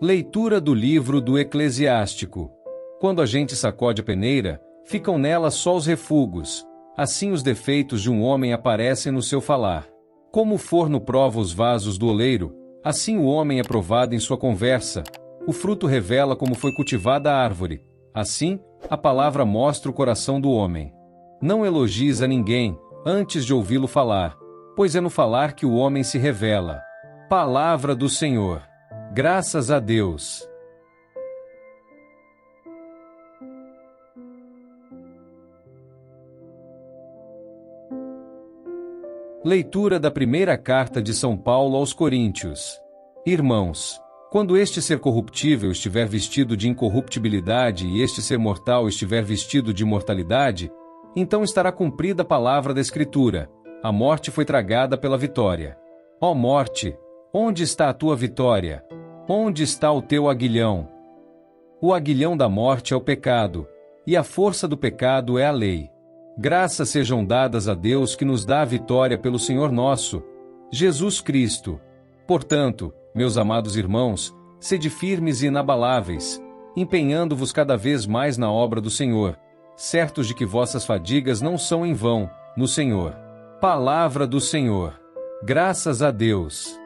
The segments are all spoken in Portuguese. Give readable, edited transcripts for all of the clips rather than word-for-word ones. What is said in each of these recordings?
Leitura do livro do Eclesiástico. Quando a gente sacode a peneira, ficam nela só os refugos. Assim os defeitos de um homem aparecem no seu falar. Como o forno prova os vasos do oleiro, assim o homem é provado em sua conversa. O fruto revela como foi cultivada a árvore. Assim, a palavra mostra o coração do homem. Não elogies a ninguém, antes de ouvi-lo falar, pois é no falar que o homem se revela. Palavra do Senhor. Graças a Deus. Leitura da primeira carta de São Paulo aos Coríntios. Irmãos, quando este ser corruptível estiver vestido de incorruptibilidade e este ser mortal estiver vestido de imortalidade, então estará cumprida a palavra da Escritura: a morte foi tragada pela vitória. Ó morte, onde está a tua vitória? Onde está o teu aguilhão? O aguilhão da morte é o pecado, e a força do pecado é a lei. Graças sejam dadas a Deus que nos dá a vitória pelo Senhor nosso, Jesus Cristo. Portanto, meus amados irmãos, sede firmes e inabaláveis, empenhando-vos cada vez mais na obra do Senhor, certos de que vossas fadigas não são em vão, no Senhor. Palavra do Senhor. Graças a Deus.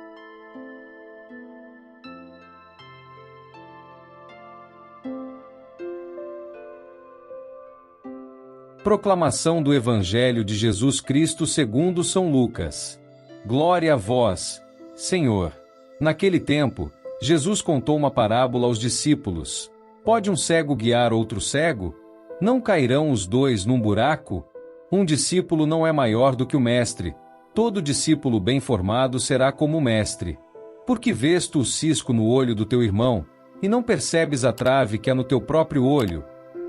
Proclamação do Evangelho de Jesus Cristo segundo São Lucas. Glória a vós, Senhor. Naquele tempo, Jesus contou uma parábola aos discípulos. Pode um cego guiar outro cego? Não cairão os dois num buraco? Um discípulo não é maior do que o mestre. Todo discípulo bem formado será como o mestre. Por que vês tu o cisco no olho do teu irmão, e não percebes a trave que há no teu próprio olho?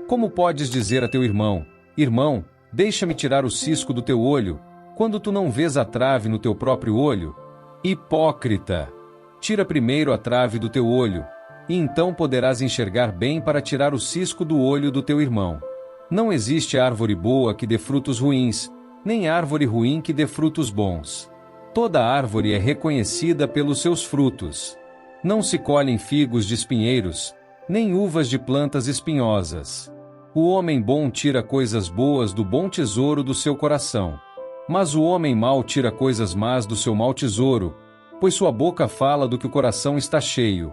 Como podes dizer a teu irmão: Irmão, deixa-me tirar o cisco do teu olho, quando tu não vês a trave no teu próprio olho? Hipócrita! Tira primeiro a trave do teu olho, e então poderás enxergar bem para tirar o cisco do olho do teu irmão. Não existe árvore boa que dê frutos ruins, nem árvore ruim que dê frutos bons. Toda árvore é reconhecida pelos seus frutos. Não se colhem figos de espinheiros, nem uvas de plantas espinhosas. O homem bom tira coisas boas do bom tesouro do seu coração. Mas o homem mau tira coisas más do seu mau tesouro, pois sua boca fala do que o coração está cheio.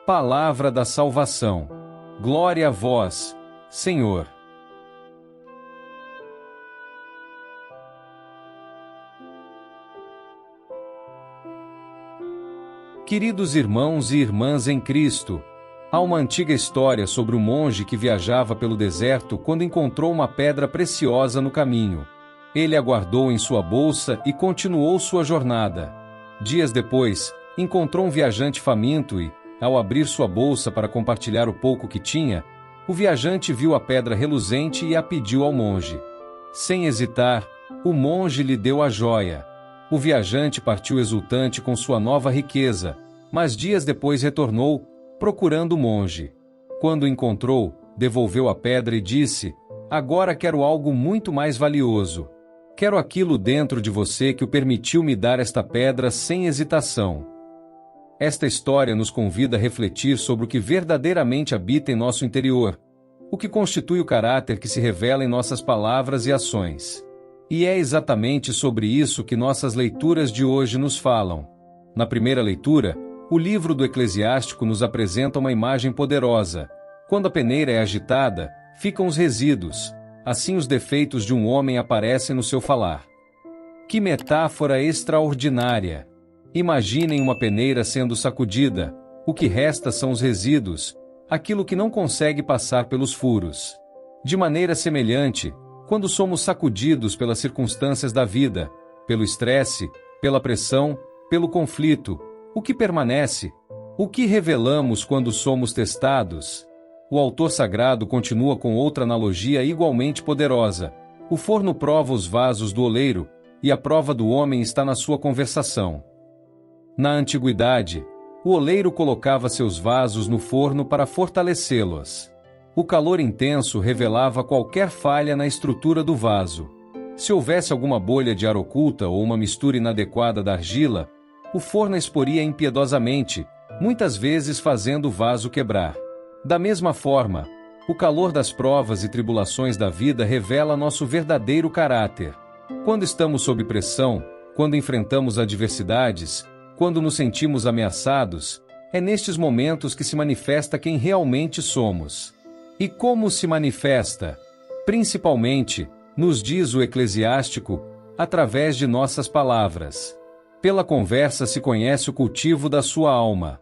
Palavra da salvação. Glória a vós, Senhor. Queridos irmãos e irmãs em Cristo, há uma antiga história sobre um monge que viajava pelo deserto quando encontrou uma pedra preciosa no caminho. Ele a guardou em sua bolsa e continuou sua jornada. Dias depois, encontrou um viajante faminto e, ao abrir sua bolsa para compartilhar o pouco que tinha, o viajante viu a pedra reluzente e a pediu ao monge. Sem hesitar, o monge lhe deu a joia. O viajante partiu exultante com sua nova riqueza, mas dias depois retornou, procurando o monge. Quando o encontrou, devolveu a pedra e disse: Agora quero algo muito mais valioso. Quero aquilo dentro de você que o permitiu me dar esta pedra sem hesitação. Esta história nos convida a refletir sobre o que verdadeiramente habita em nosso interior, o que constitui o caráter que se revela em nossas palavras e ações. E é exatamente sobre isso que nossas leituras de hoje nos falam. Na primeira leitura, o livro do Eclesiástico nos apresenta uma imagem poderosa. Quando a peneira é agitada, ficam os resíduos. Assim os defeitos de um homem aparecem no seu falar. Que metáfora extraordinária! Imaginem uma peneira sendo sacudida. O que resta são os resíduos, aquilo que não consegue passar pelos furos. De maneira semelhante, quando somos sacudidos pelas circunstâncias da vida, pelo estresse, pela pressão, pelo conflito, o que permanece? O que revelamos quando somos testados? O autor sagrado continua com outra analogia igualmente poderosa. O forno prova os vasos do oleiro, e a prova do homem está na sua conversação. Na antiguidade, o oleiro colocava seus vasos no forno para fortalecê-los. O calor intenso revelava qualquer falha na estrutura do vaso. Se houvesse alguma bolha de ar oculta ou uma mistura inadequada da argila, o forno exporia impiedosamente, muitas vezes fazendo o vaso quebrar. Da mesma forma, o calor das provas e tribulações da vida revela nosso verdadeiro caráter. Quando estamos sob pressão, quando enfrentamos adversidades, quando nos sentimos ameaçados, é nestes momentos que se manifesta quem realmente somos. E como se manifesta? Principalmente, nos diz o Eclesiástico, através de nossas palavras. Pela conversa se conhece o cultivo da sua alma.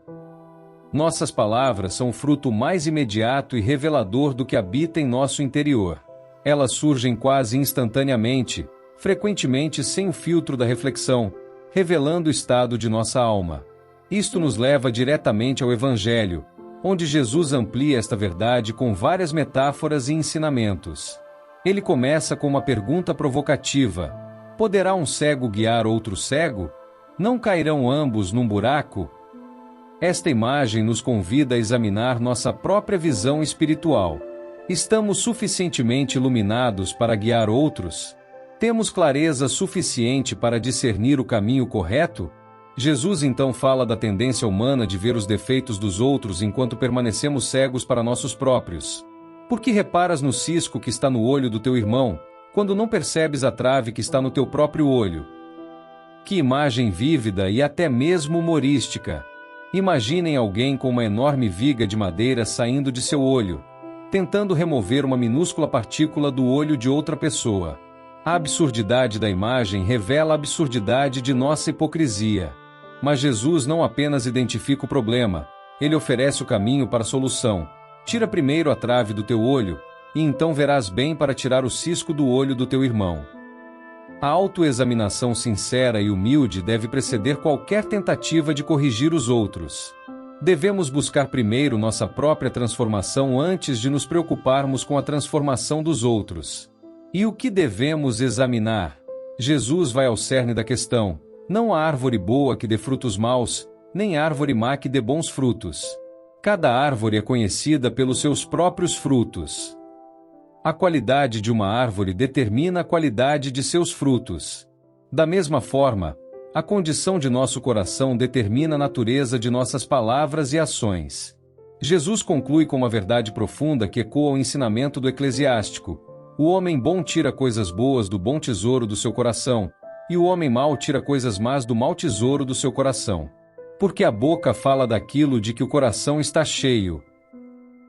Nossas palavras são o fruto mais imediato e revelador do que habita em nosso interior. Elas surgem quase instantaneamente, frequentemente sem o filtro da reflexão, revelando o estado de nossa alma. Isto nos leva diretamente ao Evangelho, onde Jesus amplia esta verdade com várias metáforas e ensinamentos. Ele começa com uma pergunta provocativa: poderá um cego guiar outro cego? Não cairão ambos num buraco? Esta imagem nos convida a examinar nossa própria visão espiritual. Estamos suficientemente iluminados para guiar outros? Temos clareza suficiente para discernir o caminho correto? Jesus então fala da tendência humana de ver os defeitos dos outros enquanto permanecemos cegos para nossos próprios. Por que reparas no cisco que está no olho do teu irmão, quando não percebes a trave que está no teu próprio olho? Que imagem vívida e até mesmo humorística! Imaginem alguém com uma enorme viga de madeira saindo de seu olho, tentando remover uma minúscula partícula do olho de outra pessoa. A absurdidade da imagem revela a absurdidade de nossa hipocrisia. Mas Jesus não apenas identifica o problema, ele oferece o caminho para a solução. Tira primeiro a trave do teu olho, e então verás bem para tirar o cisco do olho do teu irmão. A autoexaminação sincera e humilde deve preceder qualquer tentativa de corrigir os outros. Devemos buscar primeiro nossa própria transformação antes de nos preocuparmos com a transformação dos outros. E o que devemos examinar? Jesus vai ao cerne da questão. Não há árvore boa que dê frutos maus, nem árvore má que dê bons frutos. Cada árvore é conhecida pelos seus próprios frutos. A qualidade de uma árvore determina a qualidade de seus frutos. Da mesma forma, a condição de nosso coração determina a natureza de nossas palavras e ações. Jesus conclui com uma verdade profunda que ecoa o ensinamento do Eclesiástico: o homem bom tira coisas boas do bom tesouro do seu coração, e o homem mau tira coisas más do mau tesouro do seu coração. Porque a boca fala daquilo de que o coração está cheio.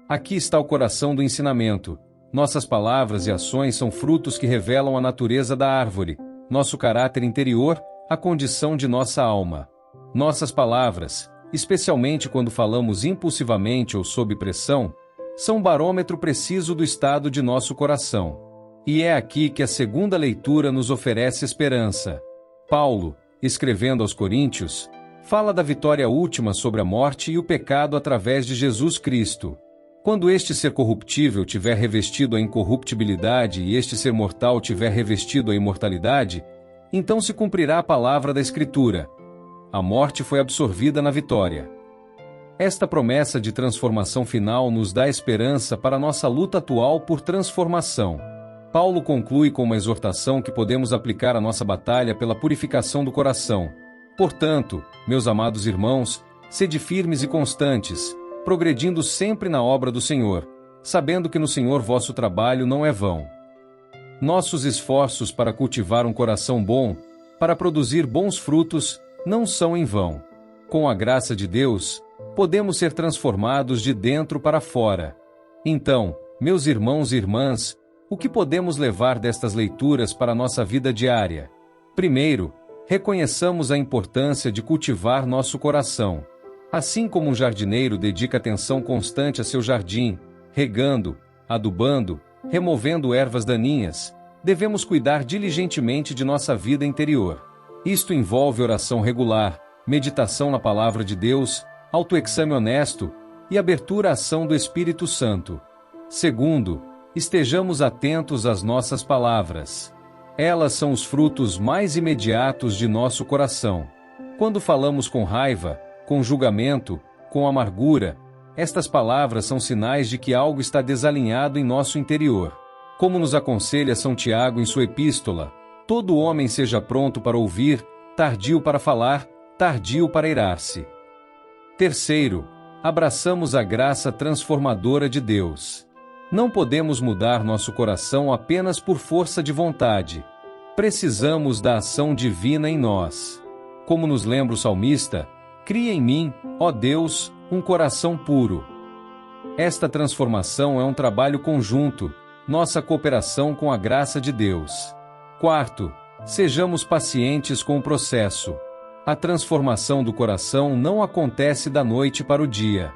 Aqui está o coração do ensinamento. Nossas palavras e ações são frutos que revelam a natureza da árvore, nosso caráter interior, a condição de nossa alma. Nossas palavras, especialmente quando falamos impulsivamente ou sob pressão, são um barômetro preciso do estado de nosso coração. E é aqui que a segunda leitura nos oferece esperança. Paulo, escrevendo aos Coríntios, fala da vitória última sobre a morte e o pecado através de Jesus Cristo. Quando este ser corruptível tiver revestido a incorruptibilidade e este ser mortal tiver revestido a imortalidade, então se cumprirá a palavra da Escritura: a morte foi absorvida na vitória. Esta promessa de transformação final nos dá esperança para nossa luta atual por transformação. Paulo conclui com uma exortação que podemos aplicar à nossa batalha pela purificação do coração. Portanto, meus amados irmãos, sede firmes e constantes, progredindo sempre na obra do Senhor, sabendo que no Senhor vosso trabalho não é vão. Nossos esforços para cultivar um coração bom, para produzir bons frutos, não são em vão. Com a graça de Deus, podemos ser transformados de dentro para fora. Então, meus irmãos e irmãs, o que podemos levar destas leituras para a nossa vida diária? Primeiro, reconheçamos a importância de cultivar nosso coração. Assim como um jardineiro dedica atenção constante a seu jardim, regando, adubando, removendo ervas daninhas, devemos cuidar diligentemente de nossa vida interior. Isto envolve oração regular, meditação na palavra de Deus, autoexame honesto e abertura à ação do Espírito Santo. Segundo, estejamos atentos às nossas palavras. Elas são os frutos mais imediatos de nosso coração. Quando falamos com raiva, com julgamento, com amargura, estas palavras são sinais de que algo está desalinhado em nosso interior. Como nos aconselha São Tiago em sua epístola: todo homem seja pronto para ouvir, tardio para falar, tardio para irar-se. Terceiro, abraçamos a graça transformadora de Deus. Não podemos mudar nosso coração apenas por força de vontade. Precisamos da ação divina em nós. Como nos lembra o salmista, cria em mim, ó Deus, um coração puro. Esta transformação é um trabalho conjunto, nossa cooperação com a graça de Deus. Quarto, sejamos pacientes com o processo. A transformação do coração não acontece da noite para o dia.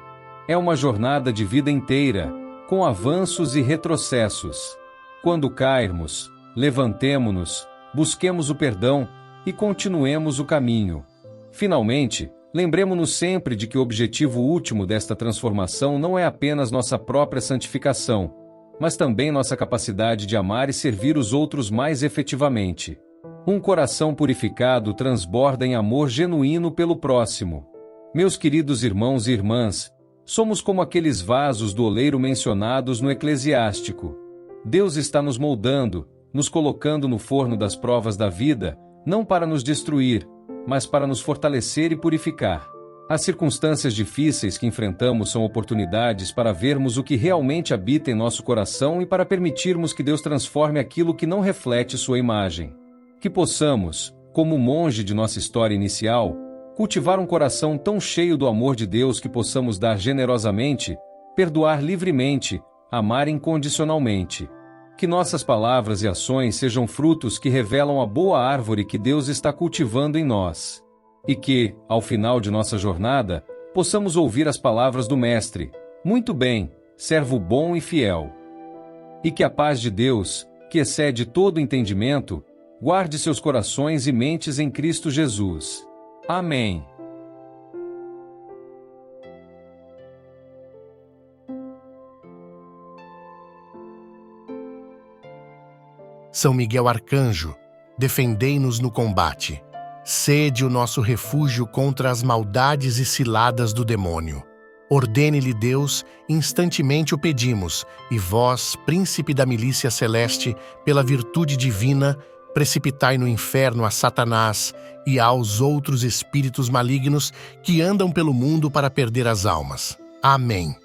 É uma jornada de vida inteira, com avanços e retrocessos. Quando cairmos, levantemo-nos, busquemos o perdão e continuemos o caminho. Finalmente, lembremo-nos sempre de que o objetivo último desta transformação não é apenas nossa própria santificação, mas também nossa capacidade de amar e servir os outros mais efetivamente. Um coração purificado transborda em amor genuíno pelo próximo. Meus queridos irmãos e irmãs, somos como aqueles vasos do oleiro mencionados no Eclesiástico. Deus está nos moldando, nos colocando no forno das provas da vida, não para nos destruir, mas para nos fortalecer e purificar. As circunstâncias difíceis que enfrentamos são oportunidades para vermos o que realmente habita em nosso coração e para permitirmos que Deus transforme aquilo que não reflete sua imagem. Que possamos, como o monge de nossa história inicial, cultivar um coração tão cheio do amor de Deus que possamos dar generosamente, perdoar livremente, amar incondicionalmente. Que nossas palavras e ações sejam frutos que revelam a boa árvore que Deus está cultivando em nós. E que, ao final de nossa jornada, possamos ouvir as palavras do Mestre: muito bem, servo bom e fiel. E que a paz de Deus, que excede todo entendimento, guarde seus corações e mentes em Cristo Jesus. Amém. São Miguel Arcanjo, defendei-nos no combate. Sede o nosso refúgio contra as maldades e ciladas do demônio. Ordene-lhe Deus, instantemente o pedimos, e vós, príncipe da milícia celeste, pela virtude divina, precipitai no inferno a Satanás e aos outros espíritos malignos que andam pelo mundo para perder as almas. Amém.